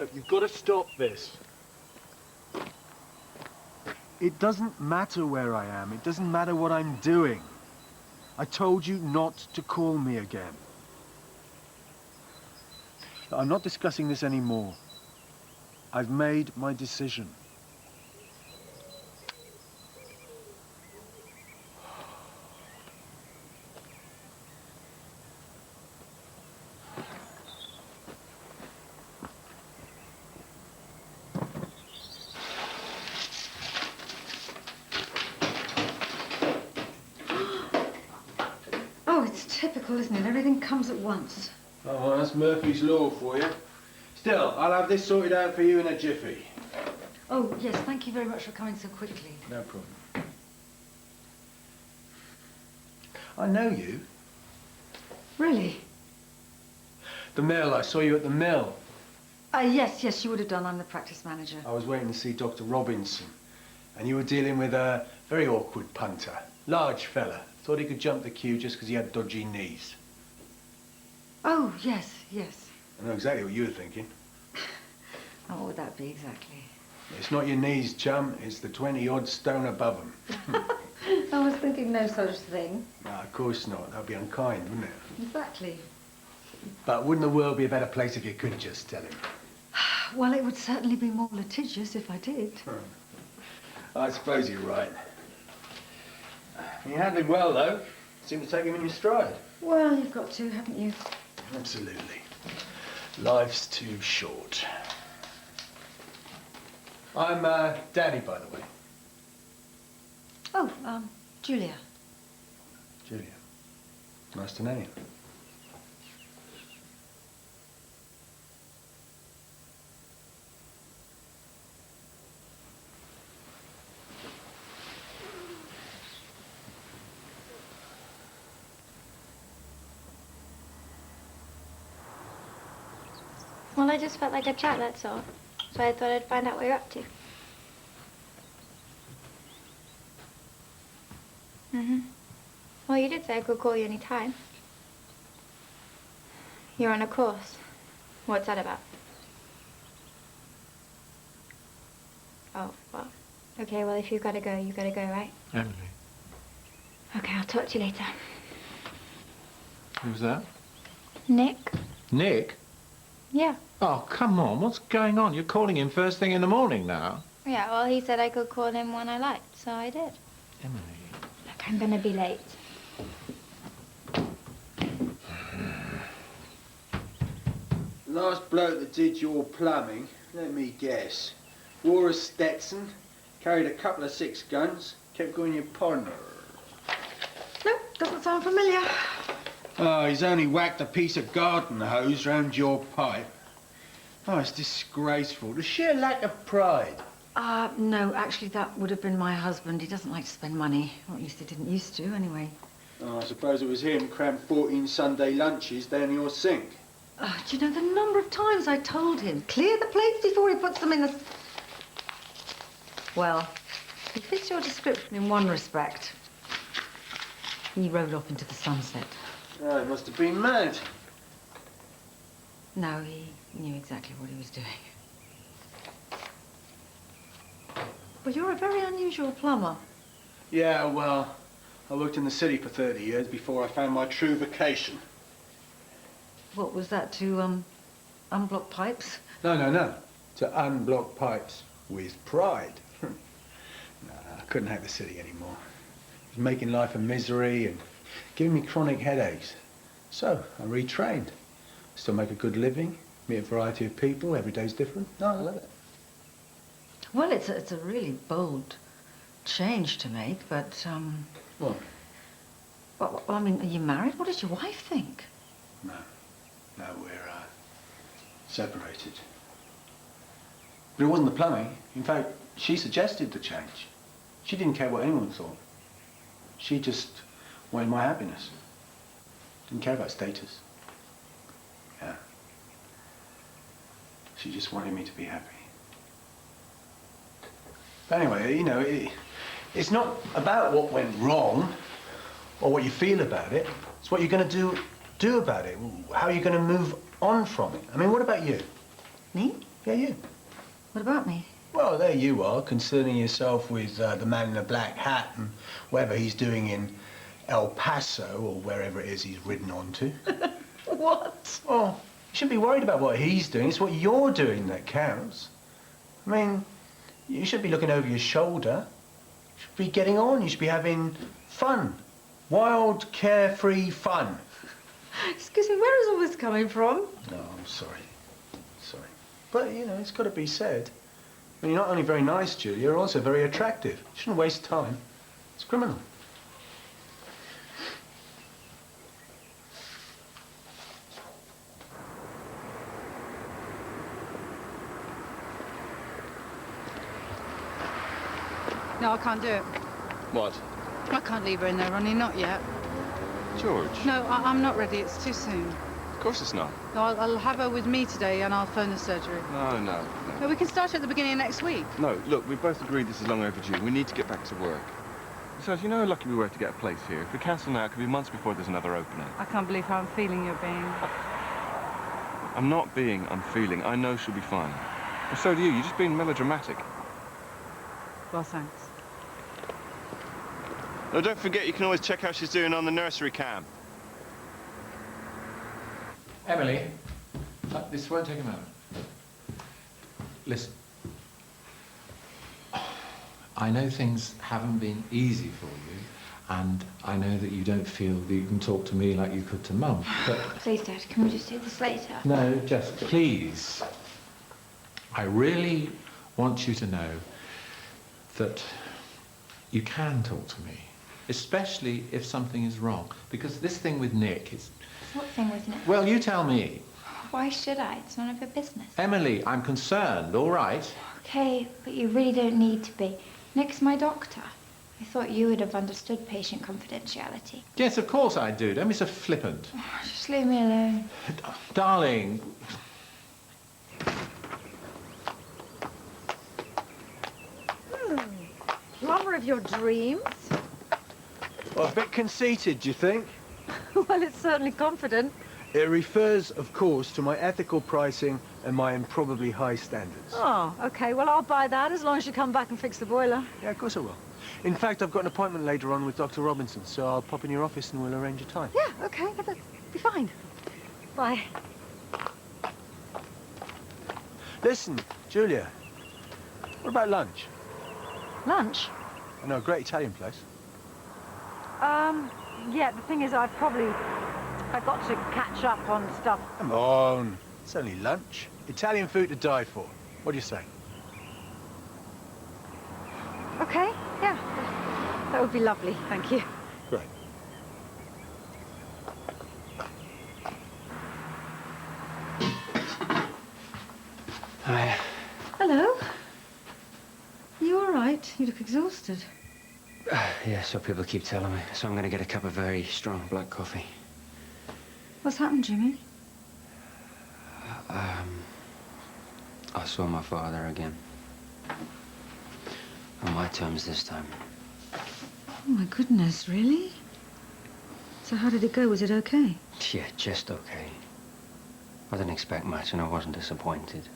Look, you've got to stop this. It doesn't matter where I am. It doesn't matter what I'm doing. I told you not to call me again. I'm not discussing this anymore. I've made my decision. Oh, it's typical, isn't it? Everything comes at once. Oh, well, that's Murphy's Law for you. Still, I'll have this sorted out for you in a jiffy. Oh, yes, thank you very much for coming so quickly. No problem. I know you. Really? The mill, I saw you at the mill. Yes, you would have done. I'm the practice manager. I was waiting to see Dr. Robinson, and you were dealing with a very awkward punter. Large fella. Thought he could jump the queue just because he had dodgy knees. Oh, yes. I know exactly what you were thinking. And what would that be exactly? It's not your knees, chum. It's the 20-odd stone above them. I was thinking no such thing. No, of course not. That'd be unkind, wouldn't it? Exactly. But wouldn't the world be a better place if you could just tell him? Well, it would certainly be more litigious if I did. I suppose you're right. You handled well, though. Seemed to take him in your stride. Well, you've got to, haven't you? Absolutely. Life's too short. I'm Danny, by the way. Oh, Julia. Julia. Nice to know you. Well, I just felt like a chat, that's all. So I thought I'd find out what you're up to. Well, you did say I could call you any time. You're on a course. What's that about? Oh, well. Okay, well, if you've got to go, you've got to go, right? Emily. Okay, I'll talk to you later. Who's that? Nick? Nick? Yeah. Oh, come on. What's going on? You're calling him first thing in the morning now. Yeah, well, he said I could call him when I liked, so I did. Emily. Look, I'm gonna be late. Last bloke that did your plumbing, let me guess. Wore a Stetson, carried a couple of 6 guns, kept going your partner. Nope, doesn't sound familiar. Oh, he's only whacked a piece of garden hose round your pipe. Oh, it's disgraceful. The sheer lack of pride. No, actually, that would have been my husband. He doesn't like to spend money. Or at least he didn't used to, anyway. Oh, I suppose it was him crammed 14 Sunday lunches down your sink. Do you know the number of times I told him, clear the plates before he puts them in the... Well, he fits your description in one respect. He rode off into the sunset. Oh, he must have been mad. No, he knew exactly what he was doing. Well, you're a very unusual plumber. Yeah, well, I worked in the city for 30 years before I found my true vocation. What was that, to, unblock pipes? No. To unblock pipes with pride. No, I couldn't hack the city anymore. It was making life a misery and giving me chronic headaches. So I retrained. Still make a good living, meet a variety of people, every day's different. No, I love it. Well, it's a really bold change to make, but, What? Well, I mean, are you married? What does your wife think? No, we're separated. But it wasn't the plumbing. In fact, she suggested the change. She didn't care what anyone thought. She just wanted my happiness. Didn't care about status. Yeah. She just wanted me to be happy. But anyway, you know, it's not about what went wrong or what you feel about it. It's what you're going to do about it. How you're going to move on from it. I mean, what about you? Me? Yeah, you. What about me? Well, there you are, concerning yourself with the man in the black hat and whatever he's doing in El Paso or wherever it is he's ridden on to. What? Well, you shouldn't be worried about what he's doing. It's what you're doing that counts. I mean, you should be looking over your shoulder. You should be getting on. You should be having fun. Wild, carefree fun. Excuse me, where is all this coming from? No, I'm sorry. Sorry. But, you know, it's got to be said. I mean, you're not only very nice, Julia, you're also very attractive. You shouldn't waste time. It's criminal. No, I can't do it. What? I can't leave her in there, Ronnie, not yet. George? No, I'm not ready. It's too soon. Of course it's not. No, I'll have her with me today and I'll phone the surgery. No. No, we can start at the beginning of next week. No, look, we've both agreed this is long overdue. We need to get back to work. Besides, you know how lucky we were to get a place here. If we cancel now, it could be months before there's another opening. I can't believe how I'm feeling you're being. I'm not being, I'm feeling. I know she'll be fine. And so do you. You're just being melodramatic. Well, thanks. No, don't forget, you can always check how she's doing on the nursery cam. Emily, this won't take a moment. Listen. I know things haven't been easy for you, and I know that you don't feel that you can talk to me like you could to Mum, but... Please, Dad, can we just do this later? No, just please. I really want you to know that you can talk to me, especially if something is wrong, because this thing with Nick is... What thing with Nick? Well, you tell me. Why should I? It's none of your business. Emily, I'm concerned, all right? Okay, but you really don't need to be. Nick's my doctor. I thought you would have understood patient confidentiality. Yes, of course I do. Don't be so flippant. Oh, just leave me alone. Darling. Lover of your dreams? Well, a bit conceited, do you think? Well, it's certainly confident. It refers, of course, to my ethical pricing and my improbably high standards. Oh, OK. Well, I'll buy that as long as you come back and fix the boiler. Yeah, of course I will. In fact, I've got an appointment later on with Dr. Robinson, so I'll pop in your office and we'll arrange a time. Yeah, OK. That'll be fine. Bye. Listen, Julia, what about lunch? Lunch? I know a great Italian place. Yeah, the thing is, I've got to catch up on stuff. Come on, it's only lunch. Italian food to die for. What do you say? OK, yeah. That would be lovely, thank you. Great. Hi. Hello. You all right? You look exhausted. Yeah, so people keep telling me. So I'm going to get a cup of very strong black coffee. What's happened, Jimmy? I saw my father again. On my terms this time. Oh, my goodness, really? So how did it go? Was it okay? Yeah, just okay. I didn't expect much, and I wasn't disappointed.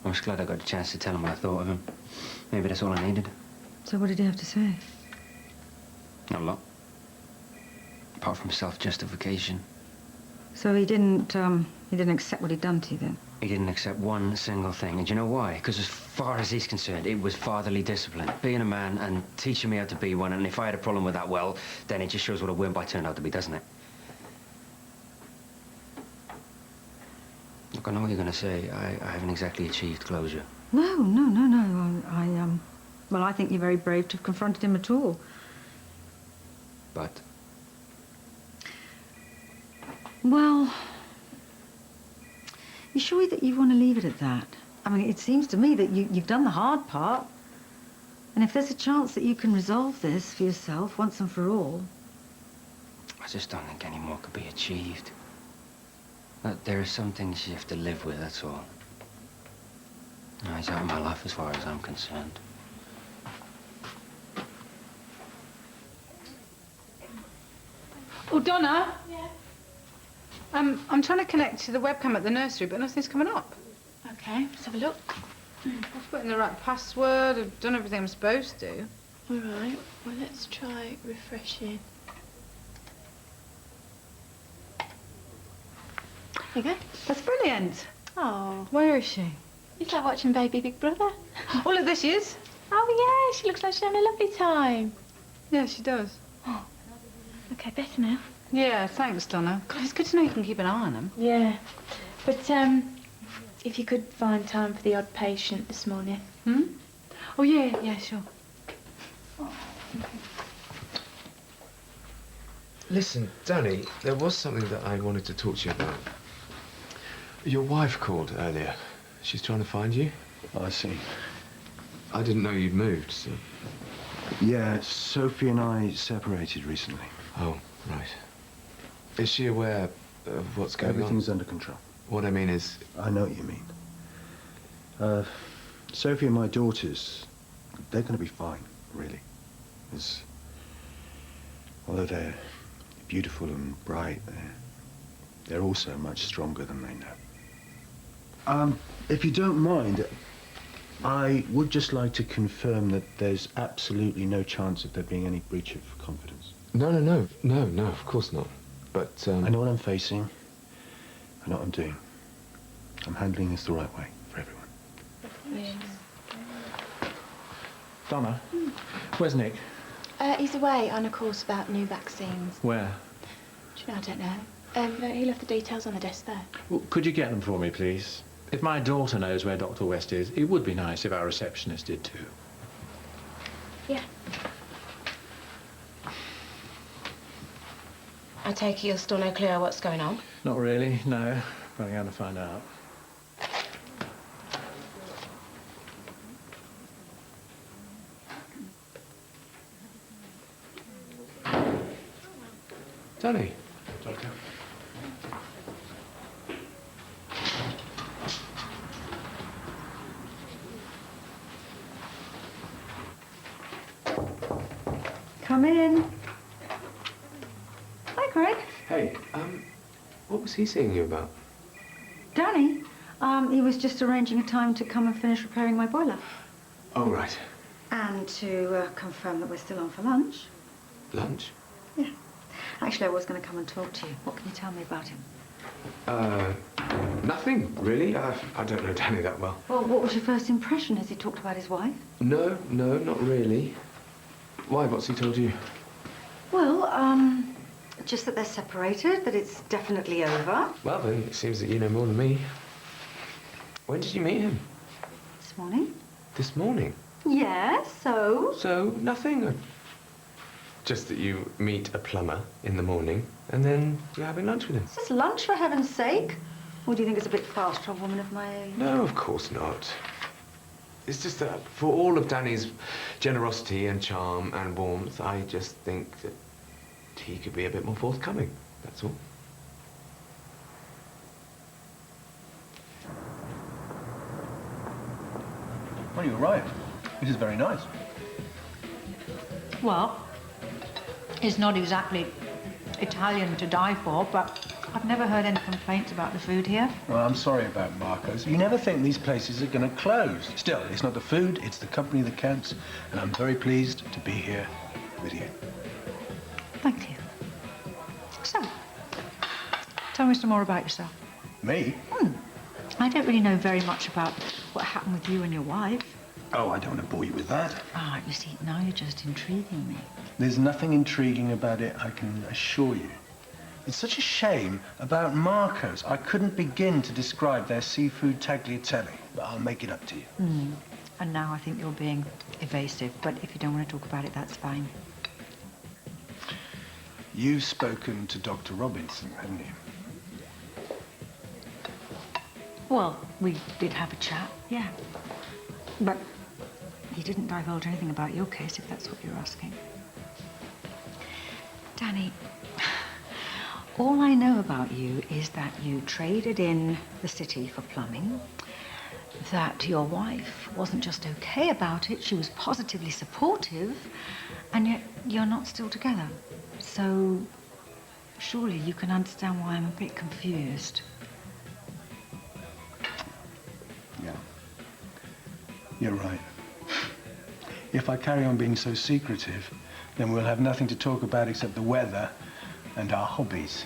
I was glad I got a chance to tell him what I thought of him. Maybe that's all I needed. So what did he have to say? Not a lot. Apart from self-justification. So he didn't accept what he'd done to you then? He didn't accept one single thing. And do you know why? Because as far as he's concerned, it was fatherly discipline. Being a man and teaching me how to be one. And if I had a problem with that, well, then it just shows what a wimp I turned out to be, doesn't it? Look, I know what you're going to say. I haven't exactly achieved closure. No. Well, I think you're very brave to have confronted him at all. But Well, you sure that you want to leave it at that? I mean, it seems to me that you've done the hard part. And if there's a chance that you can resolve this for yourself once and for all... I just don't think any more could be achieved. There are some things you have to live with, that's all. No, he's out of my life as far as I'm concerned. Oh, Donna? Yeah? I'm trying to connect to the webcam at the nursery, but nothing's coming up. Oh, Okay, let's have a look. I've put in the right password. I've done everything I'm supposed to. All right, well, let's try refreshing. There you go. That's brilliant. Oh, Where is she? is that watching Baby Big Brother? Oh, look, there she is. Oh, yeah, she looks like she's having a lovely time. Yeah, she does. Okay, better now. Yeah, thanks, Donna. God, it's good to know you can keep an eye on them. Yeah, but if you could find time for the odd patient this morning. Hmm? Oh, yeah, sure. Listen, Danny, there was something that I wanted to talk to you about. Your wife called earlier. She's trying to find you. I see. I didn't know you'd moved, so... Yeah, Sophie and I separated recently. Oh, right. Is she aware of what's going Everything's under control. What I mean is... I know what you mean. Sophie and my daughters, they're going to be fine, really. Although they're beautiful and bright, they're also much stronger than they know. If you don't mind, I would just like to confirm that there's absolutely no chance of there being any breach of confidence. No, of course not. But, I know what I'm facing. I know what I'm doing. I'm handling this the right way for everyone. Donna, where's Nick? He's away on a course about new vaccines. Where? Do you know, I don't know. He left the details on the desk there. Well, could you get them for me, please? If my daughter knows where Dr. West is, it would be nice if our receptionist did too. Yeah. I take it you're still no clear what's going on? Not really, no. But I'm going to find out. Danny. Doctor. Come in. Hi, Craig. Hey, what was he seeing you about? Danny? He was just arranging a time to come and finish repairing my boiler. Oh, right. And to confirm that we're still on for lunch. Lunch? Yeah. Actually, I was going to come and talk to you. What can you tell me about him? Nothing, really. I don't know Danny that well. Well, what was your first impression? Has he talked about his wife? No, not really. Why, what's he told you? Well, just that they're separated, that it's definitely over. Well, then, it seems that you know more than me. When did you meet him? This morning? This morning? Yes, so? So, nothing. Just that you meet a plumber in the morning, and then you're having lunch with him. Is this lunch, for heaven's sake? Or do you think it's a bit fast for a woman of my age? No, of course not. It's just that for all of Danny's generosity and charm and warmth, I just think that he could be a bit more forthcoming, that's all. Well, you're right. This is very nice. Well, it's not exactly Italian to die for, but I've never heard any complaints about the food here. Well, I'm sorry about Marco's. You never think these places are going to close. Still, it's not the food, it's the company that counts, and I'm very pleased to be here with you. Thank you. So, tell me some more about yourself. Me? I don't really know very much about what happened with you and your wife. Oh, I don't want to bore you with that. Ah, you see, now you're just intriguing me. There's nothing intriguing about it, I can assure you. It's such a shame about Marco's. I couldn't begin to describe their seafood tagliatelle, but I'll make it up to you. And now I think you're being evasive, but if you don't want to talk about it, that's fine. You've spoken to Dr. Robinson, haven't you? Well, we did have a chat, yeah. But he didn't divulge anything about your case, if that's what you're asking. Danny, all I know about you is that you traded in the city for plumbing, that your wife wasn't just okay about it, she was positively supportive, and yet you're not still together. So, surely you can understand why I'm a bit confused. You're right. If I carry on being so secretive, then we'll have nothing to talk about except the weather and our hobbies.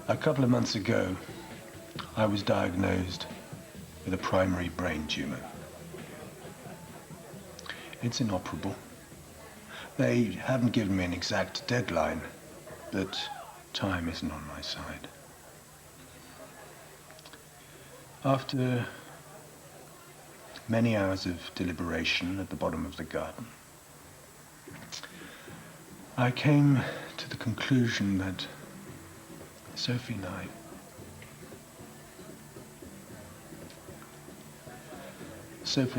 A couple of months ago, I was diagnosed with a primary brain tumor. It's inoperable. They haven't given me an exact deadline, but time isn't on my side. After many hours of deliberation at the bottom of the garden, I came to the conclusion that Sophie and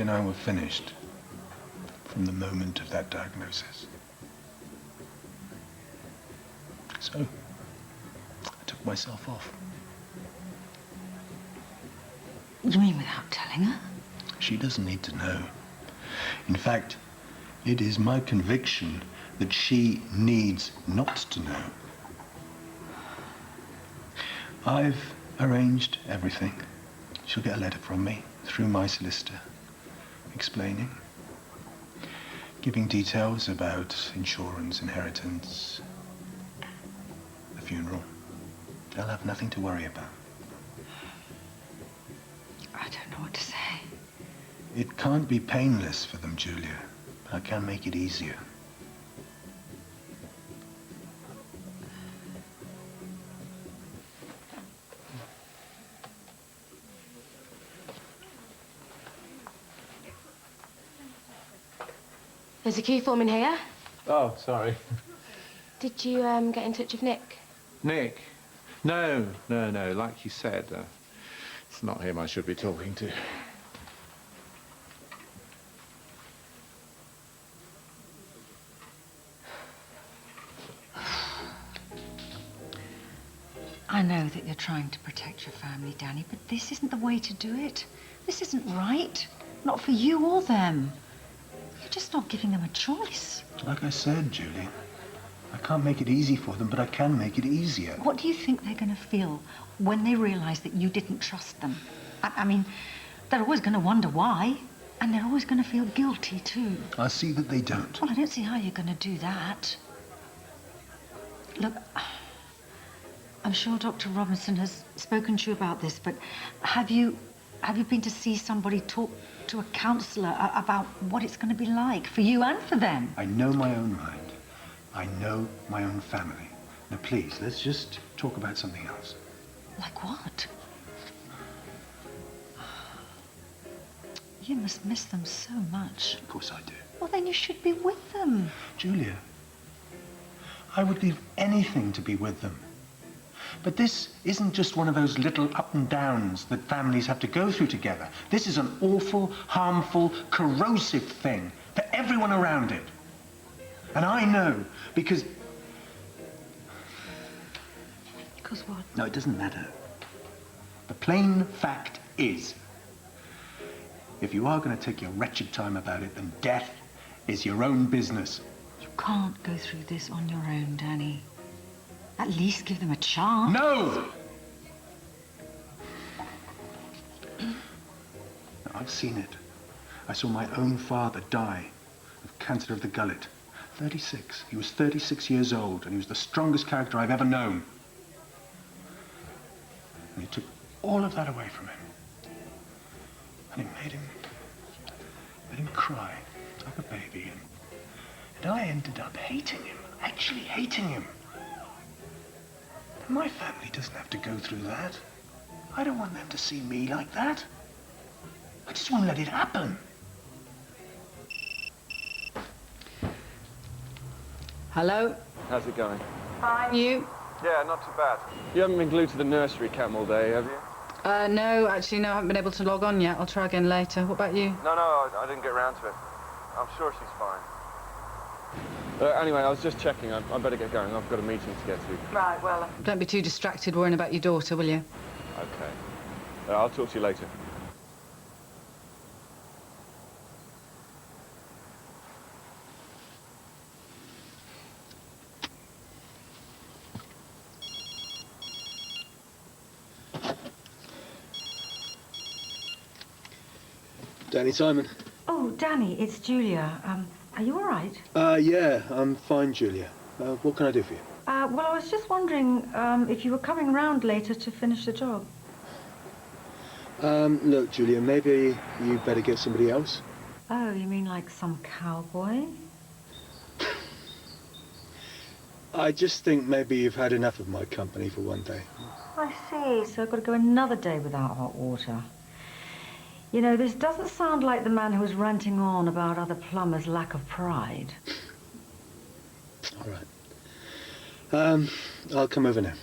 I were finished from the moment of that diagnosis. So, I took myself off. You mean without telling her? She doesn't need to know. In fact, it is my conviction that she needs not to know. I've arranged everything. She'll get a letter from me through my solicitor, explaining, giving details about insurance, inheritance, the funeral. They'll have nothing to worry about. I don't know what to say. It can't be painless for them, Julia, but I can make it easier. There's a key form in here. Oh, sorry. Did you get in touch with Nick? Nick? No. Like you said, it's not him I should be talking to. I know that you're trying to protect your family, Danny, but this isn't the way to do it. This isn't right. Not for you or them. You're just not giving them a choice. Like I said, Julie, I can't make it easy for them, but I can make it easier. What do you think they're going to feel when they realise that you didn't trust them? I mean, they're always going to wonder why, and they're always going to feel guilty, too. I'll see that they don't. Well, I don't see how you're going to do that. Look, I'm sure Dr. Robinson has spoken to you about this, but have you been to see somebody, talk to a counsellor about what it's going to be like for you and for them? I know my own mind. I know my own family. Now, please, let's just talk about something else. Like what? You must miss them so much. Of course I do. Well, then you should be with them. Julia, I would give anything to be with them. But this isn't just one of those little up and downs that families have to go through together. This is an awful, harmful, corrosive thing for everyone around it. And I know because... Because what? No, it doesn't matter. The plain fact is, if you are going to take your wretched time about it, then death is your own business. You can't go through this on your own, Danny. At least give them a chance. No! I've seen it. I saw my own father die of cancer of the gullet. 36. He was 36 years old, and he was the strongest character I've ever known. And he took all of that away from him. And it made him cry like a baby. And I ended up hating him, actually hating him. My family doesn't have to go through that. I don't want them to see me like that. I just won't let it happen. Hello? How's it going? Fine. You? Yeah, not too bad. You haven't been glued to the nursery cam all day, have you? No, actually, no, I haven't been able to log on yet. I'll try again later. What about you? No, I didn't get around to it. I'm sure she's fine. Anyway, I was just checking. I better get going. I've got a meeting to get to. Right, well... Don't be too distracted worrying about your daughter, will you? Okay. I'll talk to you later. Danny Simon. Oh, Danny, it's Julia. Are you all right? Yeah, I'm fine, Julia. What can I do for you? Well, I was just wondering if you were coming round later to finish the job. Look, Julia, maybe you better get somebody else. Oh, you mean like some cowboy? I just think maybe you've had enough of my company for one day. I see, so I've got to go another day without hot water. You know, this doesn't sound like the man who was ranting on about other plumbers' lack of pride. All right. I'll come over now.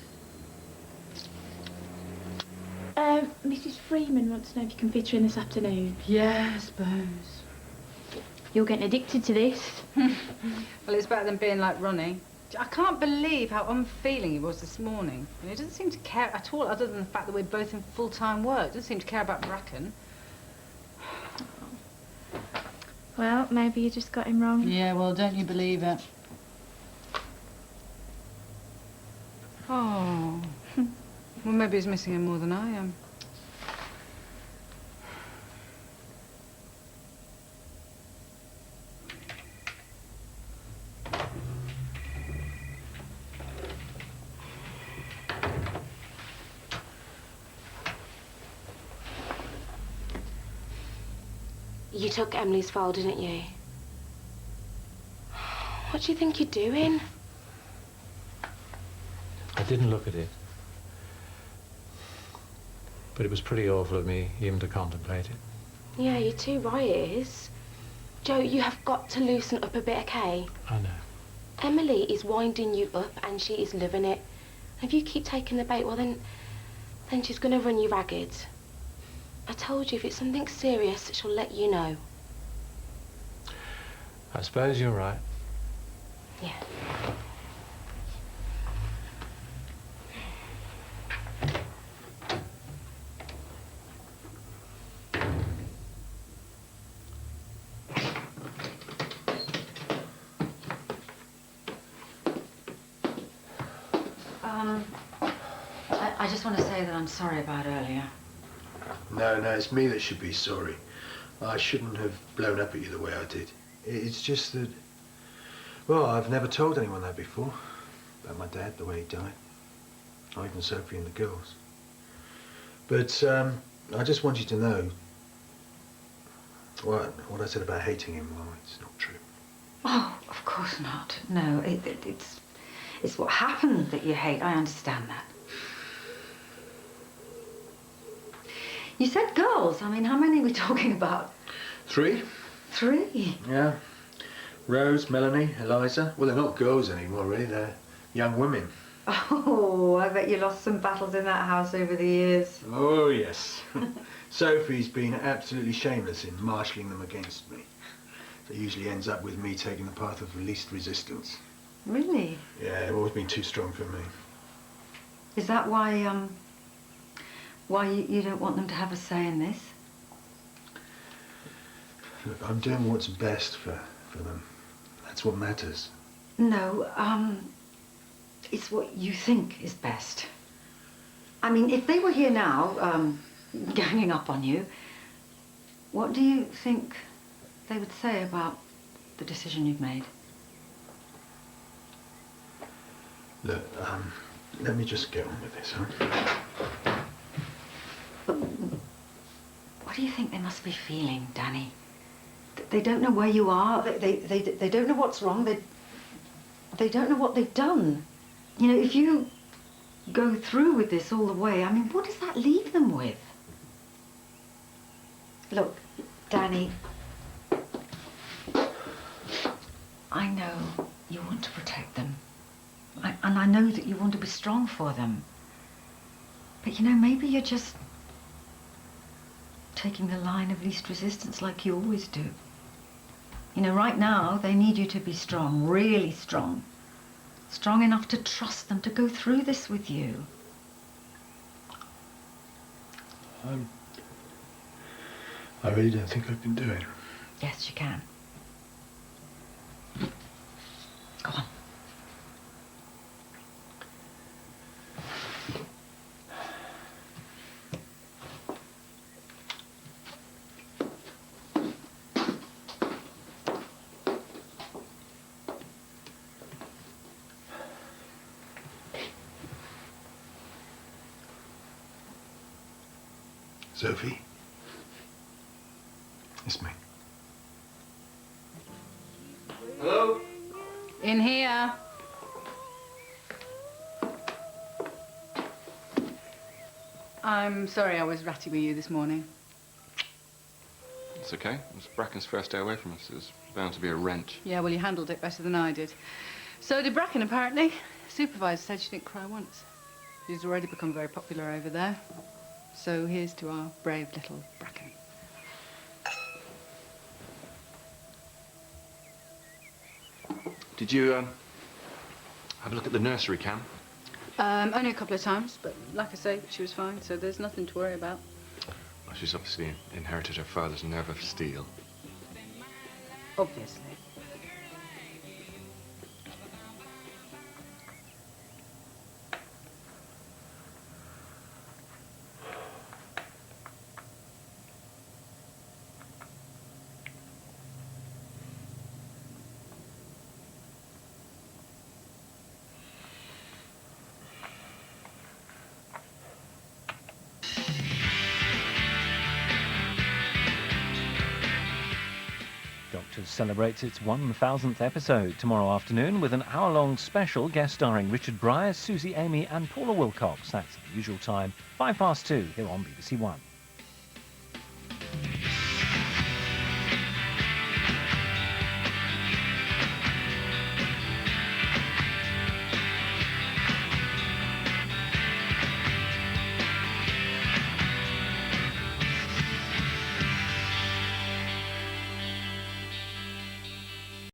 Mrs. Freeman wants to know if you can fit her in this afternoon. Yeah, I suppose. You're getting addicted to this. Well, it's better than being like Ronnie. I can't believe how unfeeling he was this morning. You know, he doesn't seem to care at all, other than the fact that we're both in full-time work. Doesn't seem to care about Bracken. Well, maybe you just got him wrong. Yeah, well, don't you believe it? Oh. Well, maybe he's missing him more than I am. You took Emily's file, didn't you? What do you think you're doing? I didn't look at it. But it was pretty awful of me even to contemplate it. Yeah, you're too right, it is. Joe, you have got to loosen up a bit, okay? I know. Emily is winding you up and she is loving it. If you keep taking the bait, well then she's going to run you ragged. I told you, if it's something serious, she'll let you know. I suppose you're right. Yeah. I just want to say that I'm sorry about earlier. No, it's me that should be sorry. I shouldn't have blown up at you the way I did. It's just that, well, I've never told anyone that before. About my dad, the way he died. Not even Sophie and the girls. But I just want you to know, what I said about hating him, well, it's not true. Oh, of course not. No, it's what happened that you hate. I understand that. You said girls. I mean, how many are we talking about? 3? 3? Yeah. Rose, Melanie, Eliza. Well, they're not girls anymore, really. They're young women. Oh, I bet you lost some battles in that house over the years. Oh, yes. Sophie's been absolutely shameless in marshalling them against me. It usually ends up with me taking the path of least resistance. Really? Yeah, they've always been too strong for me. Is that why you don't want them to have a say in this? Look, I'm doing what's best for them. That's what matters. No, it's what you think is best. I mean, if they were here now, ganging up on you, what do you think they would say about the decision you've made? Look, let me just get on with this, huh? But what do you think they must be feeling, Danny? They don't know where you are. They don't know what's wrong. They don't know what they've done. You know, if you go through with this all the way, I mean, what does that leave them with? Look, Danny, I know you want to protect them. And I know that you want to be strong for them. But, you know, maybe you're just taking the line of least resistance like you always do. You know, right now, they need you to be strong, really strong. Strong enough to trust them to go through this with you. I really don't think I can do it. Yes, you can. Go on. Sophie? It's me. Hello? In here. I'm sorry I was ratty with you this morning. It's okay. It was Bracken's first day away from us. There's bound to be a wrench. Yeah, well, you handled it better than I did. So did Bracken, apparently. Supervisor said she didn't cry once. She's already become very popular over there. So here's to our brave little Bracken. Did you have a look at the nursery, Cam? Only a couple of times, but like I say, she was fine, so there's nothing to worry about. Well, she's obviously inherited her father's nerve of steel. Obviously. Doctors celebrates its 1000th episode tomorrow afternoon with an hour-long special guest starring Richard Bryars, Susie Amy and Paula Wilcox. That's at the usual time, 2:05 here on BBC1.